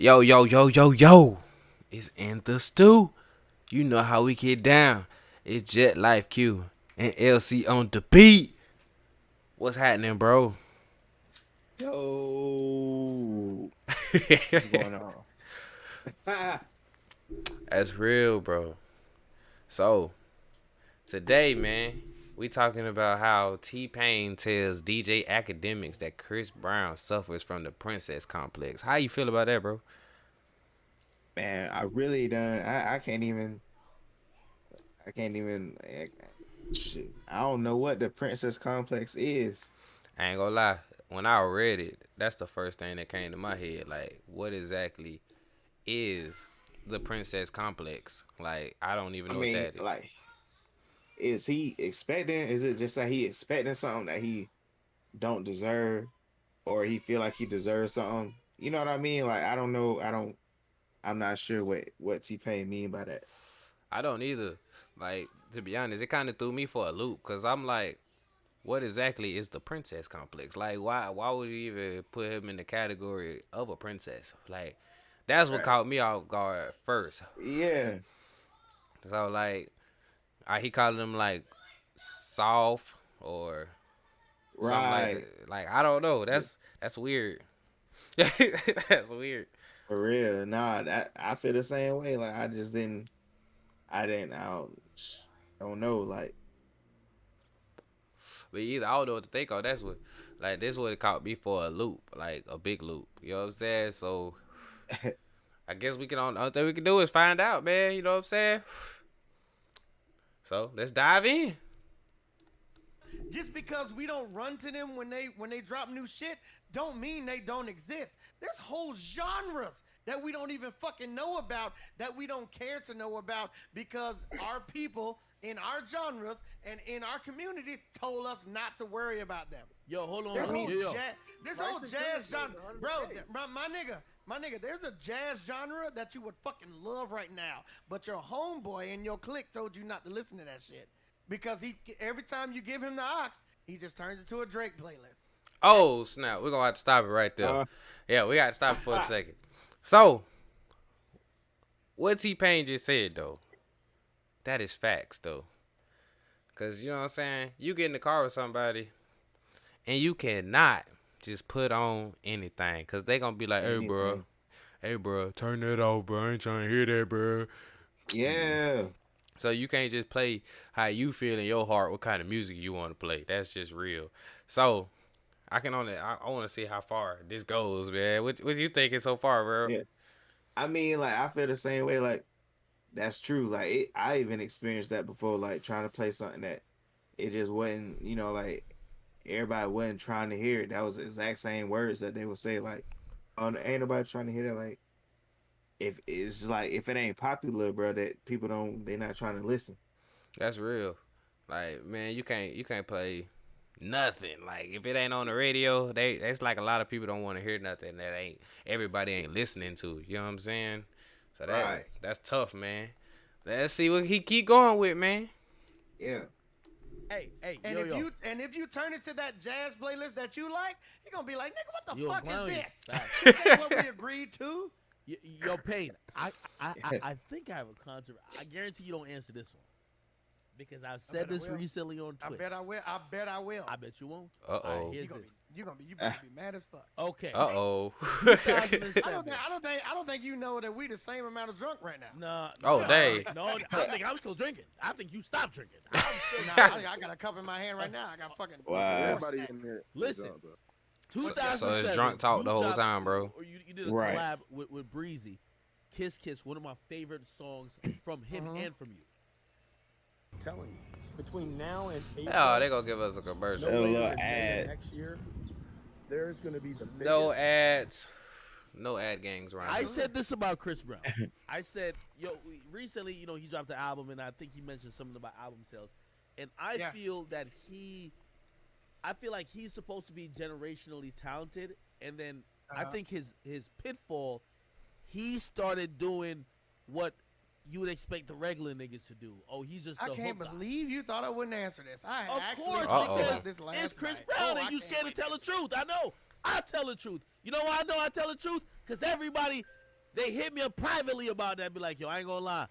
Yo, yo, yo, yo, yo. It's in the stew. You know how we get down. It's Jet Life Q and LC on the beat. What's happening, bro? Yo, what's going on? That's real, bro. So, today, man, we talking about how Tpain tells DJ Academics that Chris Brown suffers from the princess complex. How you feel about that, bro? Man, I really done. I can't even. Shit, I don't know what the princess complex is. I ain't gonna lie. When I read it, that's the first thing that came to my head. Like, what exactly is the princess complex? Like, I don't even I know what mean, that is. like, is he expecting? Is it just that he expecting something that he don't deserve, or he feel like he deserves something? You know what I mean? Like, I don't know. I'm not sure what T Pain mean by that. I don't either. Like, to be honest, it kind of threw me for a loop because I'm like, what exactly is the princess complex? Like, why would you even put him in the category of a princess? Like, that's what Right? caught me off guard first. Yeah. So like, he called him like soft or something like Right. that. Like, I don't know. That's weird. That's weird. For real. Nah, that I feel the same way. Like I just didn't. I don't know. Like, But either I don't know what to think of. That's what, like, this would have caught me for a loop, like a big loop. You know what I'm saying? So I guess we can. Only thing we can do is find out, man. You know what I'm saying? So let's dive in. Just because we don't run to them when they drop new shit, don't mean they don't exist. There's whole genres that we don't even fucking know about, that we don't care to know about, because our people in our genres and in our communities told us not to worry about them. Yo, hold on, There's bro. whole Yo. jazz, there's whole jazz genre, bro. My nigga, there's a jazz genre that you would fucking love right now, but your homeboy and your clique told you not to listen to that shit because he every time you give him the ox, he just turns it to a Drake playlist. Oh snap! We're gonna have to stop it right there. uh, Yeah, we got to stop it for a second. So what T Pain just said though, that is facts though. Cause you know what I'm saying. You get in the car with somebody and you cannot just put on anything, cause they gonna be like, anything. hey bro, turn that off, bro. I ain't trying to hear that, bro. Yeah. So you can't just play how you feel in your heart, what kind of music you want to play. That's just real. So I want to see how far this goes, man. What you thinking so far, bro? Yeah. I mean, like I feel the same way. Like that's true. Like I even experienced that before. Like trying to play something that it just wasn't. Like everybody wasn't trying to hear it. That was the exact same words that they would say. Like, oh, ain't nobody trying to hear that. Like if it's just like if it ain't popular, bro, that people don't. They not trying to listen. That's real. Like, man, you can't play nothing. Like if it ain't on the radio, it's like a lot of people don't want to hear nothing that ain't everybody ain't listening to. You know what I'm saying? So Right. that's tough, man. Let's see what he keep going with, man. Yeah. Hey, And yo, if yo. you and if you turn it to that jazz playlist that you like, you're gonna be like, nigga, what the Yo, fuck clown is you. this? Facts. This ain't what we agreed to. Yo, Pain. I think I have a controversy. I guarantee you don't answer this one because I've said bet I this will. recently on I Twitch. bet I will. I bet I will. I bet you won't. Uh All right, oh. here's You this. you better be mad as fuck. Okay. Uh oh. 2007. I don't think you know that we the same amount of drunk right now. No. Oh, no, dang. No, I think I'm still drinking. I think you stopped drinking. I'm still I got a cup in my hand right now. I got fucking Wow. Everybody stack. in there. Listen. Drunk, bro. 2007. it's drunk talk you the whole dropped- time, bro. Or you did a Right. collab with Breezy. Kiss Kiss, one of my favorite songs from him and from you. I'm telling you, between now and April, Oh, they gonna give us a commercial. That no little later than May ad. of next year, there's going to be the biggest. No ads. No ad gangs around. I here. said this about Chris Brown. I said, yo, recently, he dropped the album, and I think he mentioned something about album sales. And I Yeah. feel that I feel like he's supposed to be generationally talented, and then I think his pitfall, he started doing what you would expect the regular niggas to do. Oh, he's just I the can't hook guy. believe you thought I wouldn't answer this. I Of actually course, thought Uh-oh. about because this last it's Chris night. Brown, Oh, and I you can't scared to wait tell the truth. I know. I tell the truth. You know why I know I tell the truth? Because everybody They hit me up privately about that. Be like, yo, I ain't gonna lie.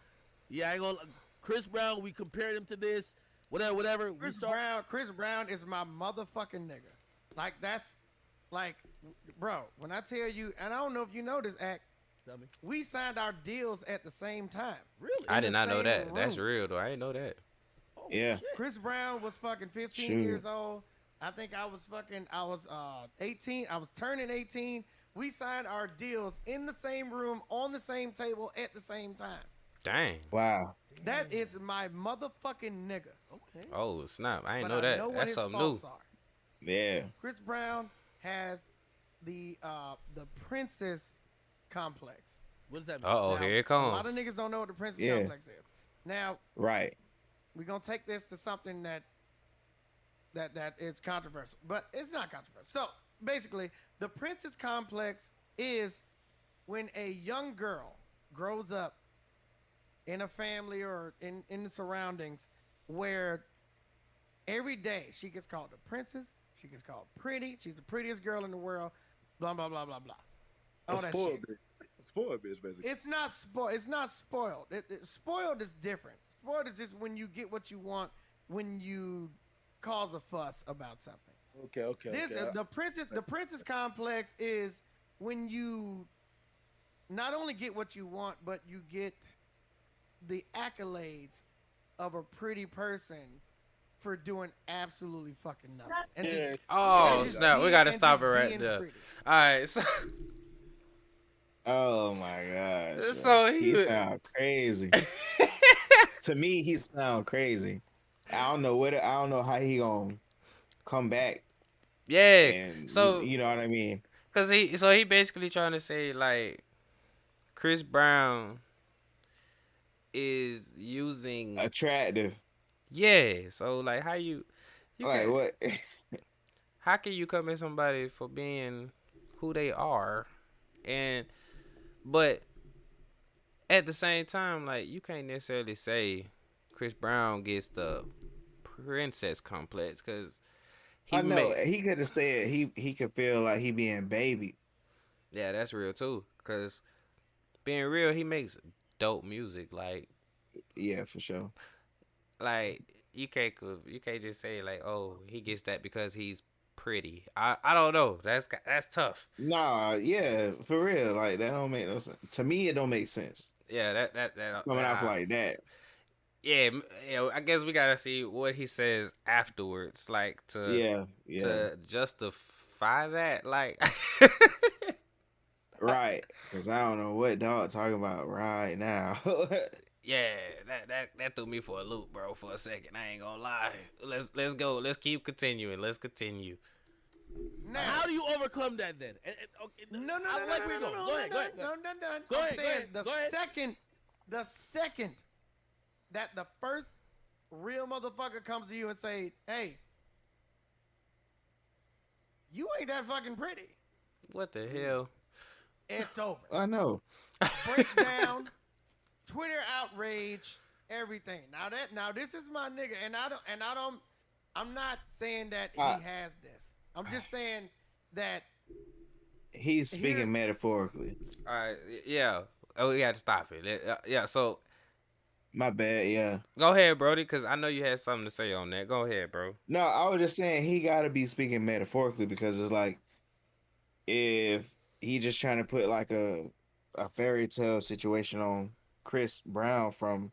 Yeah, I ain't gonna. Chris Brown, we compared him to this. Whatever. Chris Brown is my motherfucking nigga. Like that's like, bro. When I tell you, and I don't know if you know this, act. Tell me. We signed our deals at the same time. Really? I did not know same that. room. That's real though. I didn't know that. Oh, Yeah. shit. Chris Brown was fucking 15 Shoot. years old. I think I was 18. I was turning 18. We signed our deals in the same room, on the same table, at the same time. Dang. Wow. That is my motherfucking nigga. Okay. Oh snap! I didn't But know that. know what That's his something new. faults are. Yeah. Chris Brown has the princess complex. What does that mean? Oh, Now, here it A lot of comes. niggas don't know what the princess Yeah. complex is. Now, Right. we're gonna take this to something that is controversial, but it's not controversial. So basically, the princess complex is when a young girl grows up in a family or in the surroundings where every day she gets called a princess, she gets called pretty, she's the prettiest girl in the world, blah blah blah blah blah. All A that spoiled shit. bitch. A spoiled bitch, basically. It's not spoiled. It's not spoiled. Spoiled is different. Spoiled is just when you get what you want when you cause a fuss about something. Okay. This the princess complex is when you not only get what you want, but you get the accolades of a pretty person for doing absolutely fucking nothing. And Yeah. Oh just snap! We being- gotta and stop just it right being there. pretty. All right. So, Oh my gosh. So he would- sound crazy. To me, he sound crazy. I don't know how he gonna come back yeah. and So you know what I mean. he basically trying to say like Chris Brown is using Attractive. yeah. So like how you Like can, what? how can you come at somebody for being who they are, but at the same time like you can't necessarily say Chris Brown gets the princess complex because I know he could have said he could feel like he being baby. yeah, that's real too. Cause being real, he makes dope music. Yeah, for sure. Like you can't just say like, oh, he gets that because he's pretty. I don't know. That's tough. Nah, yeah, for real. Like that don't make no sense. To me, it don't make sense Yeah, that coming off like that. yeah. I guess we gotta see what he says afterwards, like Yeah. to justify that. Like, Right. Because I don't know what dog talking about right now. yeah, that threw me for a loop, bro, for a second. I ain't gonna lie. Let's go. Let's keep continuing. Let's continue. Now, How do you overcome that then? Okay, no, I like where you're going. Go ahead. Go Go I'm ahead, saying go ahead. the second that the first real motherfucker comes to you and say, "Hey, you ain't that fucking pretty," What the hell? it's over. I know. Breakdown, Twitter outrage, everything. Now this is my nigga, and I'm not saying that he has this. I'm just saying that He's speaking Here's- metaphorically. All right. Yeah. Oh, we got to stop it. Yeah. So My bad, yeah. go ahead, Brody, because I know you had something to say on that. Go ahead, bro. No, I was just saying he got to be speaking metaphorically because it's like if he just trying to put like a fairy tale situation on Chris Brown from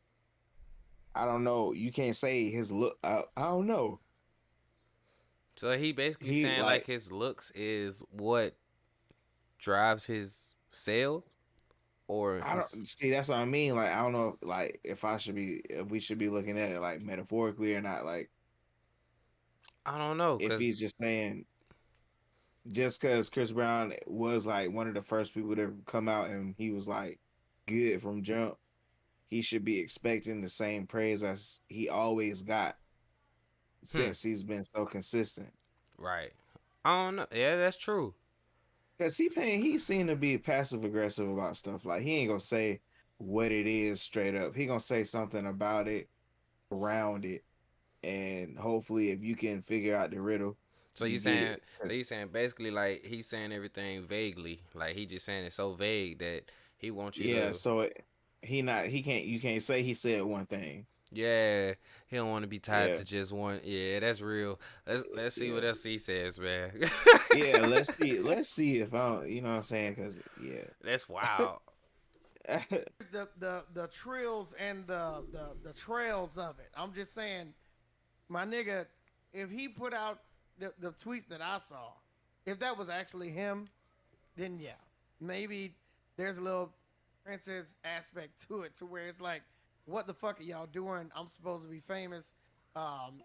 I don't know, you can't say his look. I don't know. So he basically He, saying like his looks is what drives his sales, or I don't see. That's what I mean. Like I don't know, if we should be looking at it like metaphorically or not. Like I don't know. if he's just saying, just because Chris Brown was like one of the first people to come out and he was like good from jump, he should be expecting the same praise as he always got since he's been so consistent. right. I don't know. Yeah, that's true. Cause Tpain, he seemed to be passive aggressive about stuff. Like he ain't gonna say what it is straight up. He gonna say something about it, around it, and hopefully, if you can figure out the riddle. So you get saying it. so you saying basically like he's saying everything vaguely, like he just saying it so vague that He wants you Yeah, to. so he can't you can't say he said one thing. Yeah, he don't want to be tied Yeah, to just one. Yeah, that's real. Let's see yeah, what else he says, man. yeah. Let's see if I don't, you know what I'm saying? Cause yeah, That's wild. The trills and the trails of it. I'm just saying, my nigga, if he put out the tweets that I saw, if that was actually him, then yeah, maybe there's a little princess aspect to it, to where it's like, what the fuck are y'all doing? I'm supposed to be famous.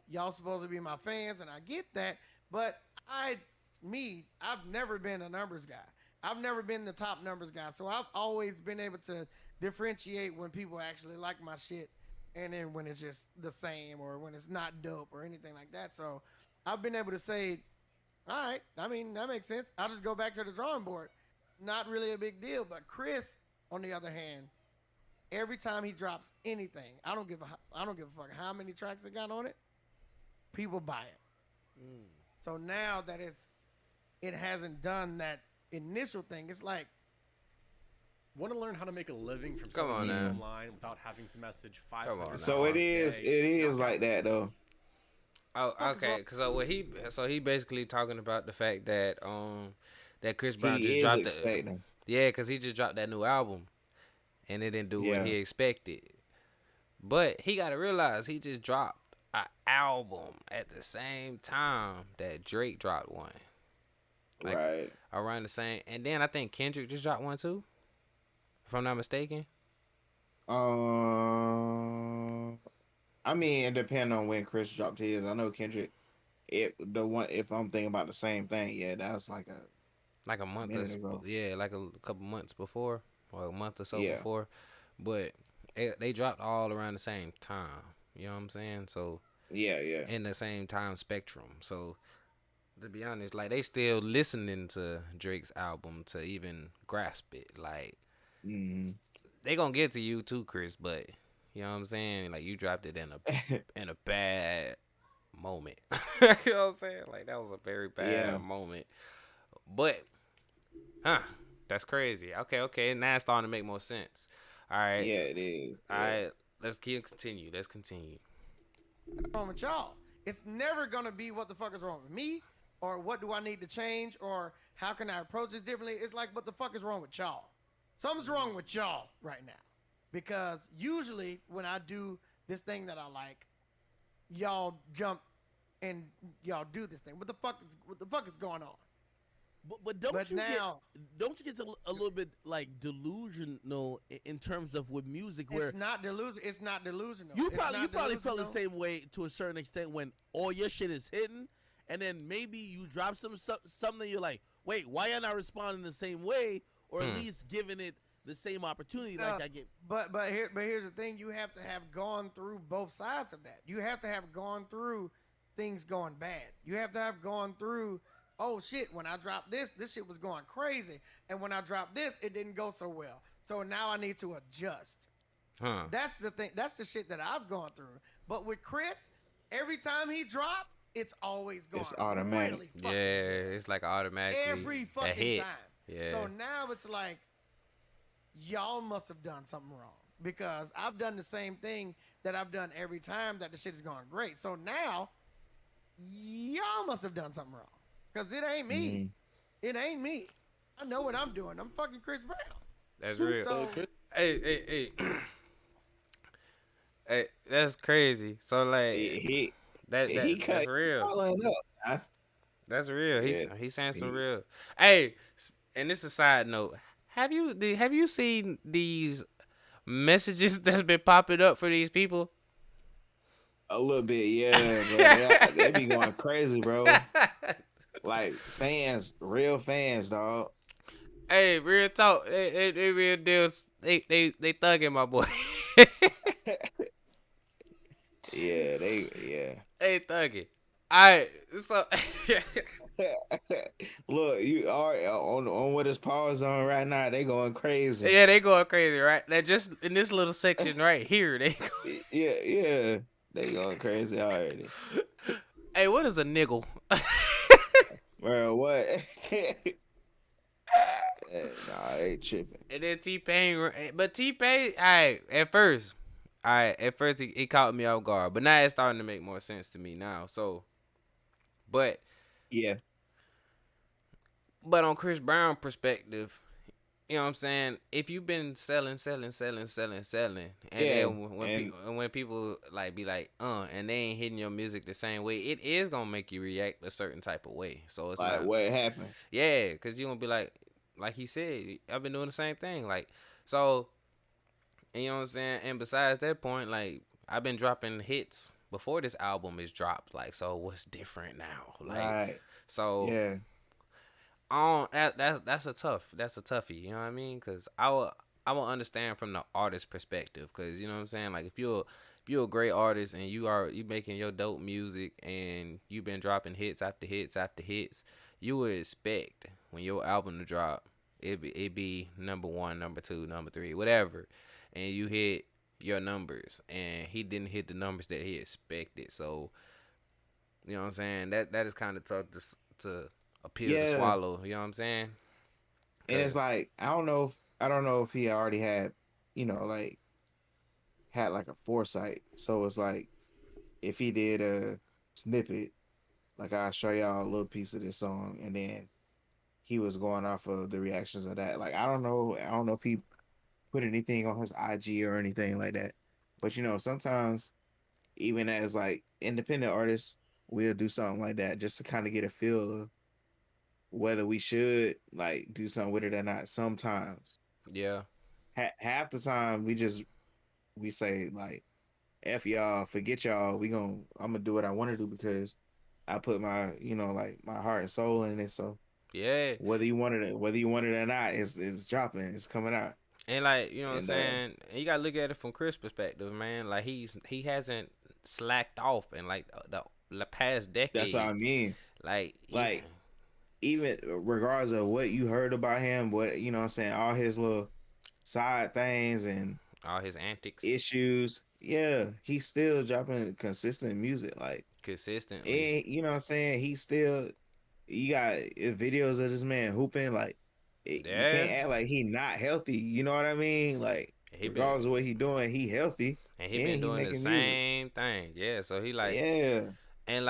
Y'all supposed to be my fans, and I get that. But I've never been a numbers guy. I've never been the top numbers guy. So I've always been able to differentiate when people actually like my shit, and then when it's just the same, or when it's not dope or anything like that. So I've been able to say, all right, I mean, that makes sense. I'll just go back to the drawing board. Not really a big deal. But Chris, on the other hand, every time he drops anything, I don't give a fuck how many tracks it got on it. People buy it. So now that it hasn't done that initial thing, it's like, Want to learn how to make a living from Come on selling things now. online without having to message Come on 500 so it is like that though. Oh, okay. So he basically talking about the fact that that Chris Brown just He is dropped expecting. yeah, cause he just dropped that new album, and it didn't do what Yeah. he expected. But he gotta realize he just dropped an album at the same time that Drake dropped one, like Right. around the same. And then I think Kendrick just dropped one too, if I'm not mistaken. I mean, it depends on when Chris dropped his. I know Kendrick. The one if I'm thinking about the same thing, yeah, that was like a Like a month or minute ago. yeah, like a couple months before, or a month or so Yeah. before. But they dropped all around the same time. You know what I'm saying? So Yeah, yeah. in the same time spectrum. So to be honest, like they still listening to Drake's album to even grasp it. Like Hmm. they gonna get to you too, Chris. But you know what I'm saying? Like you dropped it in a bad moment. You know what I'm saying? Like that was a very bad Yeah. moment. But that's crazy. Okay. Now it's starting to make more sense. All right. Yeah, it is. All Yeah. right. Let's continue. wrong with y'all? It's never gonna be what the fuck is wrong with me, or what do I need to change, or how can I approach this differently. It's like, what the fuck is wrong with y'all? Something's wrong with y'all right now, because usually when I do this thing that I like, y'all jump and y'all do this thing. What the fuck is going on? But don't But you now get a little bit like delusional in terms of with music where it's not delusional. It's not delusional. you It's probably not felt the delusional. same way to a certain extent when all your shit is hitting, and then maybe you drop something you're like, wait, why am I not responding the same way, or at least giving it the same opportunity like I get. But here's the thing: you have to have gone through both sides of that. You have to have gone through things going bad. You have to have gone through, oh shit, when I dropped this shit was going crazy, and when I dropped this, it didn't go so well. So now I need to adjust. Huh. That's the thing. That's the shit that I've gone through. But with Chris, every time he dropped, it's always going It's automatic. really Yeah, fucking good. it's like automatically Every a fucking hit. time. Yeah. So now it's like, y'all must have done something wrong, because I've done the same thing that I've done every time that the shit is going great. So now, y'all must have done something wrong, because it ain't me. It ain't me. I know what I'm doing. I'm fucking Chris Brown. That's real. So Hey. Hey, that's crazy. So like He that's cut real. following up. That's real. Yeah. He's saying some He- real. Hey, and this is a side note. Have you seen these messages that's been popping up for these people? A little bit, yeah, bro. They be going crazy, bro. Like fans, real fans, dog. Hey, real talk. They real deals. They thugging my boy. Yeah, they They thugging. Alright, so Look, you are on what his paws on right now. They going crazy. yeah, they going crazy, right? They just in this little section right here. They Yeah. They going crazy already. Hey, what is a niggle? Bro, what? Nah, they tripping. And then T-Pain, but T-Pain, at first, it caught me off guard, but now it's starting to make more sense to me now. So, but Yeah, on Chris Brown perspective, you know what I'm saying? If you've been selling, and yeah, then and when people like be like, and they ain't hitting your music the same way, it is gonna make you react a certain type of way. So it's like not, what happened? yeah, cause you gonna be like he said, I've been doing the same thing, like so. And you know what I'm saying? And besides that point, like I've been dropping hits before this album is dropped. Like, so what's different now? Like, Right. so Yeah. on that's a toughie. You know what I mean? Cause I will understand from the artist perspective. Cause you know what I'm saying? Like if you're a great artist and you making your dope music and you've been dropping hits after hits after hits, you would expect when your album to drop, it be number one, number two, number three, whatever, and you hit your numbers, and he didn't hit the numbers that he expected. So you know what I'm saying? That is kind of tough to a pill to Yeah. swallow. You know what I'm saying? And Cause it's like I don't know if he already had, like had like a foresight. So it's like if he did a snippet, like I'll show y'all a little piece of this song, and then he was going off of the reactions of that. Like I don't know if he put anything on his IG or anything like that. But sometimes even as like independent artists, we'll do something like that just to kind of get a feel of whether we should like do something with it or not. Sometimes, yeah, half the time we say like, "F y'all, forget y'all. I'm gonna do what I want to do because I put my like my heart and soul in it. So yeah, whether you want it or not, it's dropping, it's coming out." and like you know what I'm And saying. And you gotta look at it from Chris' perspective, man. Like he hasn't slacked off in like the past that's what decade. I mean. Like yeah, Like even regardless of what you heard about him, what I'm saying, all his little side things and all his antics issues, yeah, he's still dropping consistent music. Like, consistently. and you know what I'm saying, he still, you got videos of this man hooping. Like, you Yeah, can't act like he not healthy. You know what I mean? Like, he been regardless of what he doing, he healthy and he and been he doing the making music. same thing. Yeah, so he like. Yeah, And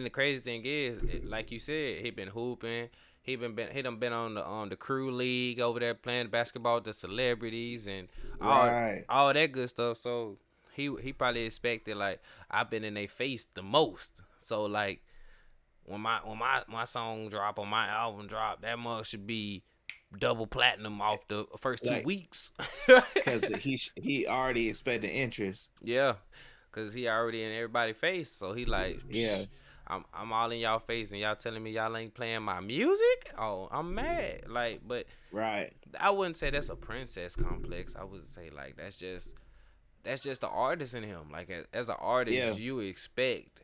the crazy thing is, like you said, he been hooping. He done been on the crew league over there playing basketball with the celebrities and all right. all that good stuff. So he probably expected like I've been in their face the most. So like when my song drop or my album drop, that mug should be double platinum off the first two Like, weeks. because he already expected interest. Yeah, cause he already in everybody's face, so he like, Yeah, psh, I'm all in y'all face, and y'all telling me y'all ain't playing my music. Oh, I'm mad. Like, but right. I wouldn't say that's a princess complex. I would say like that's just the artist in him. Like as an artist, Yeah, you expect,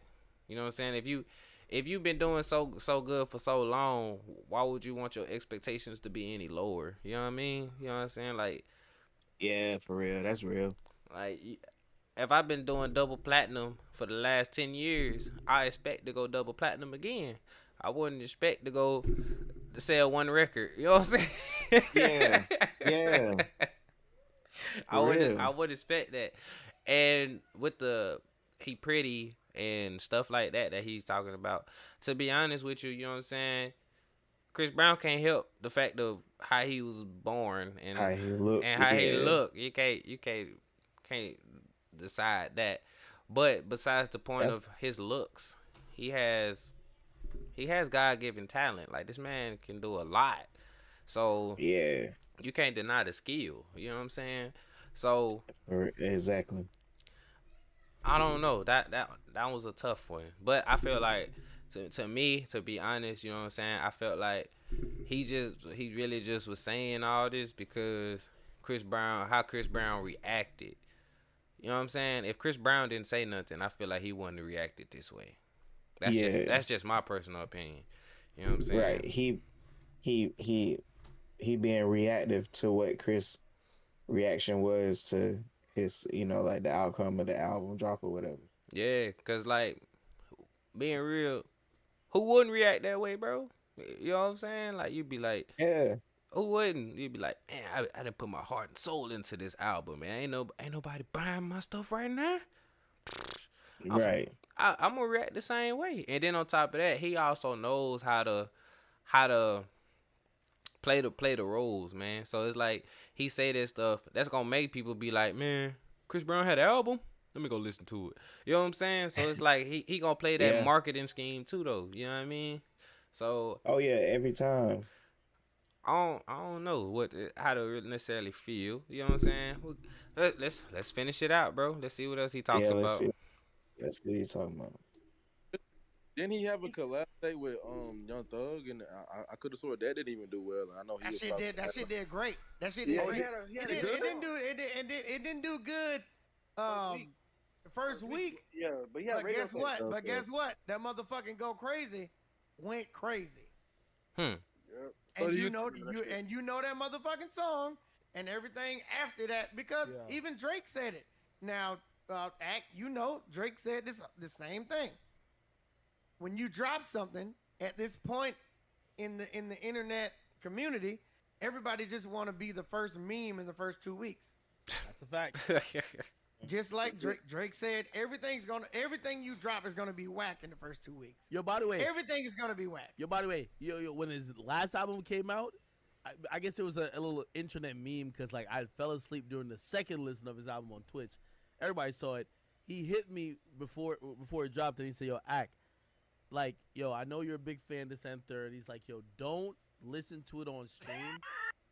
you know what I'm saying? If you've been doing so good for so long, why would you want your expectations to be any lower? You know what I mean? You know what I'm saying? yeah, for real. That's real. Like if I've been doing double platinum for the last 10 years, I expect to go double platinum again. I wouldn't expect to go to sell one record. You know what I'm saying? Yeah, yeah, I for would real. I would expect that. And with the he pretty and stuff like that he's talking about. To be honest with you, you know what I'm saying? Chris Brown can't help the fact of how he was born and How he look. how he Yeah, look. You can't decide that. But besides the point that's of his looks, he has God given talent. Like this man can do a lot. So yeah, you can't deny the skill. You know what I'm saying? So exactly. I don't know. That was a tough one. But I feel like to me, to be honest, you know what I'm saying? I felt like he really just was saying all this because how Chris Brown reacted. You know what I'm saying? If Chris Brown didn't say nothing, I feel like he wouldn't have reacted this way. That's just Yeah, that's just my personal opinion. You know what I'm saying? right. He he being reactive to what Chris' reaction was to his, like the outcome of the album drop or whatever. Yeah, cause like being real, who wouldn't react that way, bro? You know what I'm saying? Like you'd be like, Yeah, Who wouldn't? You'd be like, man, I didn't put my heart and soul into this album, man. Ain't nobody buying my stuff right now. Right. I'm gonna react the same way. And then on top of that, he also knows how to play the roles, man. So it's like he say that stuff that's gonna make people be like, man, Chris Brown had an album. Let me go listen to it. You know what I'm saying? So it's like he gonna play that Yeah. marketing scheme too, though. You know what I mean? So Oh yeah, every time. I don't know how to really necessarily feel. You know what I'm saying? Let's finish it out, bro. Let's see what else he talks Yeah, let's about. see. Let's see what you're talking about. Didn't he have a collab date with Young Thug? And I could have sworn that didn't even do well. And I know he That was shit probably did. That shit did great. That shit Yeah, did he great. had It, a did, good it didn't do. It didn't do good. The first week. Yeah, but he had But radio guess play what? stuff, But yeah. guess what? That motherfucking Go Crazy went crazy. Yep. And do you you- know you know that motherfucking song and everything after that because Yeah. even Drake said it. Now, Drake said the same thing. When you drop something at this point in the internet community, everybody just want to be the first meme in the first 2 weeks. That's a fact. Just like Drake said, everything you drop is gonna be whack in the first 2 weeks. Yo, by the way, Everything is gonna be whack. by the way, when his last album came out, I guess it was a little internet meme because like I fell asleep during the second listen of his album on Twitch. Everybody saw it. He hit me before it dropped, and he said, "Yo, act like yo, I know you're a big fan of this and third." He's like, "Yo, don't listen to it on stream."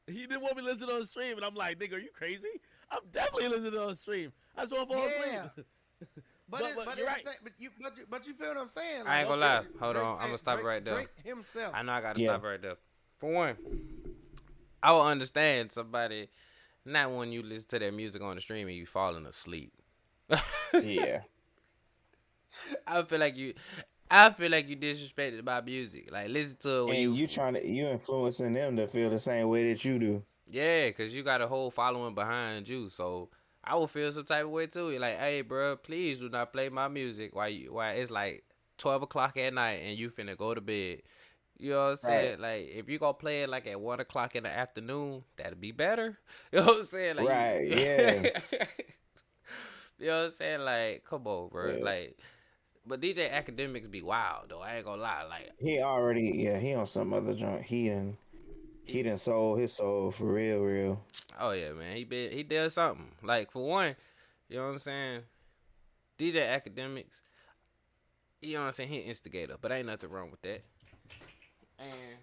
He didn't want me to listen on stream, and I'm like, "Nigga, are you crazy? I'm definitely listening on stream. I just want to fall Yeah. asleep." But you're right. But you feel what I'm saying? I ain't gonna lie. Hold Drake on, I'm said- gonna stop Drake- right there. Drake himself. I know I gotta Yeah. stop right there. For one, I will understand somebody not when you listen to their music on the stream and you falling asleep. Yeah. I feel like you disrespected my music. Like listen to it when And you influencing them to feel the same way that you do. yeah, cause you got a whole following behind you. So I would feel some type of way too. Like, hey, bro, please do not play my music while it's like 12 o'clock at night and you finna go to bed. You know what I'm saying? Like, if you gonna play it like at 1 o'clock in the afternoon, that'd be better. You know what I'm saying? Like, Right, yeah. You know what I'm saying? Like, come on, bro. Yeah. Like, but DJ Academics be wild though. I ain't gonna lie. Like, He on some other joint. He done sold his soul for real. oh yeah, man. He did something. Like for one, you know what I'm saying? DJ Academics, you know what I'm saying? He an instigator, but ain't nothing wrong with that. And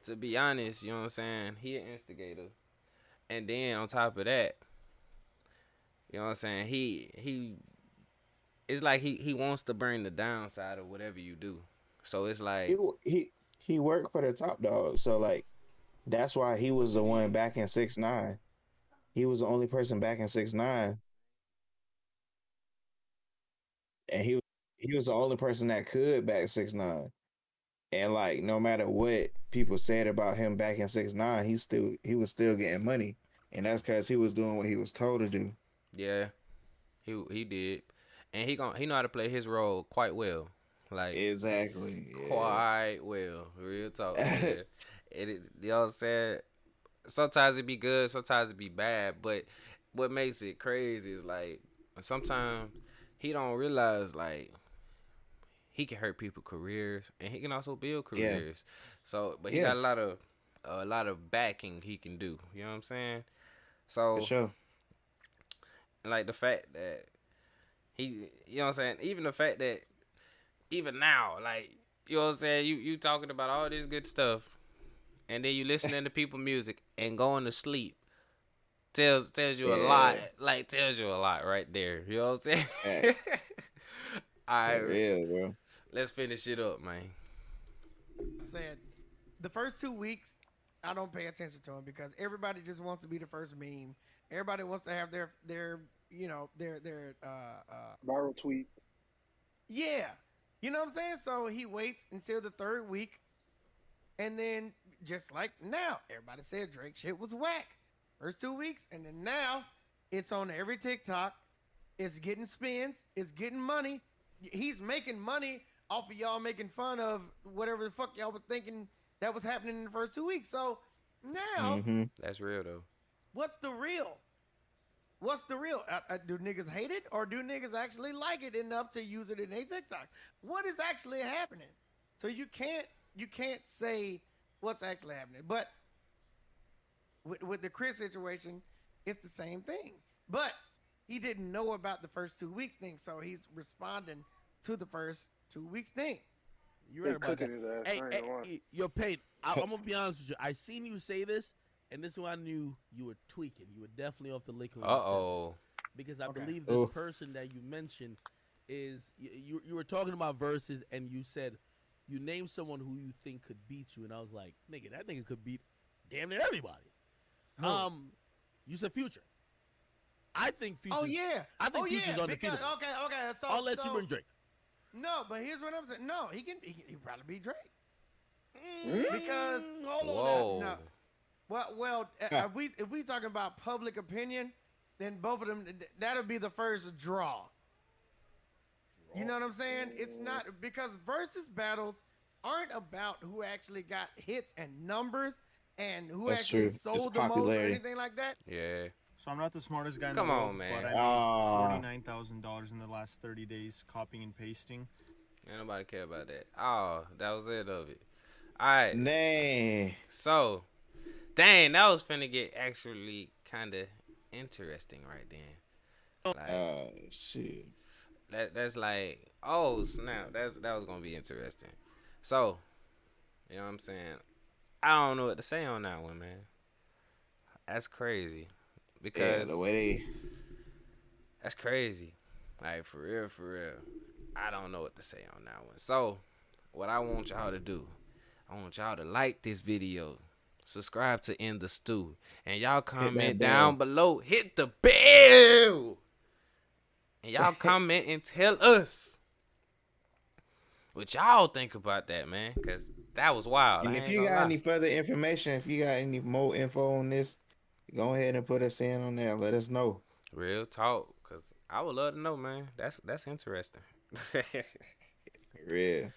to be honest, you know what I'm saying? He an instigator. And then on top of that, you know what I'm saying? He it's like he wants to bring the downside of whatever you do. So it's like He worked for the top dog, so like that's why he was the one back in 6ix9ine. He was the only person back in 6ix9ine, and he was the only person that could back 6ix9ine. And like no matter what people said about him back in 6ix9ine, he was still getting money, and that's because he was doing what he was told to do. yeah, he did. And he know how to play his role quite well. Like Exactly. Yeah. quite well. Real talk. Yeah. You know what I'm saying? Sometimes it be good, sometimes it be bad. But what makes it crazy is like sometimes he don't realize like he can hurt people's careers and he can also build careers. So but he got a lot of backing he can do. You know what I'm saying? So For sure. like the fact that you know what I'm saying? Even the fact that even now, like, you know what I'm saying? You talking about all this good stuff, and then you listening to people music and going to sleep. Tells you a lot. Like, tells you a lot right there. You know what I'm saying? All right, For real, bro. let's finish it up, man. Said the first 2 weeks, I don't pay attention to him because everybody just wants to be the first meme. Everybody wants to have their Viral tweet. yeah. You know what I'm saying? So he waits until the third week, and then just like now, everybody said Drake shit was whack. First 2 weeks, and then now it's on every TikTok. It's getting spins. It's getting money. He's making money off of y'all making fun of whatever the fuck y'all was thinking that was happening in the first 2 weeks. So Now, That's real though. what's the real? What's the real? Do niggas hate it or do niggas actually like it enough to use it in a TikTok? What is actually happening? So you can't say what's actually happening. But with the Chris situation, it's the same thing. But he didn't know about the first 2 weeks thing, so he's responding to the first 2 weeks thing. You're right They about that. cooking his ass, Hey, I ain't hey, gonna lie. yo, Payne, I'm gonna be honest with you. I seen you say this, and this is when I knew you were tweaking. You were definitely off the liquor when you said this. Because I Okay. believe this person that you mentioned is you were talking about verses, and you said you named someone who you think could beat you, and I was like, nigga, that nigga could beat damn near everybody. You said Future. I think Future. Oh yeah. I think oh, Future's yeah, undefeatable. Okay. So Unless you bring Drake. No, but here's what I'm saying. No, he probably beat Drake. Because Hold on. Whoa. No. Well, if we talking about public opinion, then both of them that'll be the first draw. You know what I'm saying? It's not because versus battles aren't about who actually got hits and numbers and who That's actually true. It's sold the most or popularity. anything like that. Yeah. So I'm not the smartest guy in Come the world, on, man. but I Ah. made $49,000 in the last 30 days copying and pasting. Ain't nobody care about that. Oh, that was it of it. Alright. Nah. So, dang, that was finna get actually kind of interesting right then. Like, Shit. that's like, oh snap, that was gonna be interesting. So, you know what I'm saying? I don't know what to say on that one, man. That's crazy. Because Yeah, the way that's crazy. Like for real. I don't know what to say on that one. So, what I want y'all to do, I want y'all to like this video, subscribe to In the Stew, and y'all comment down below. Hit the bell, and y'all comment and tell us what y'all think about that, man. Cause that was wild. And I if ain't you gonna got lie. any further information, if you got any more info on this, go ahead and put us in on there. Let us know. Real talk, cause I would love to know, man. That's interesting. For real.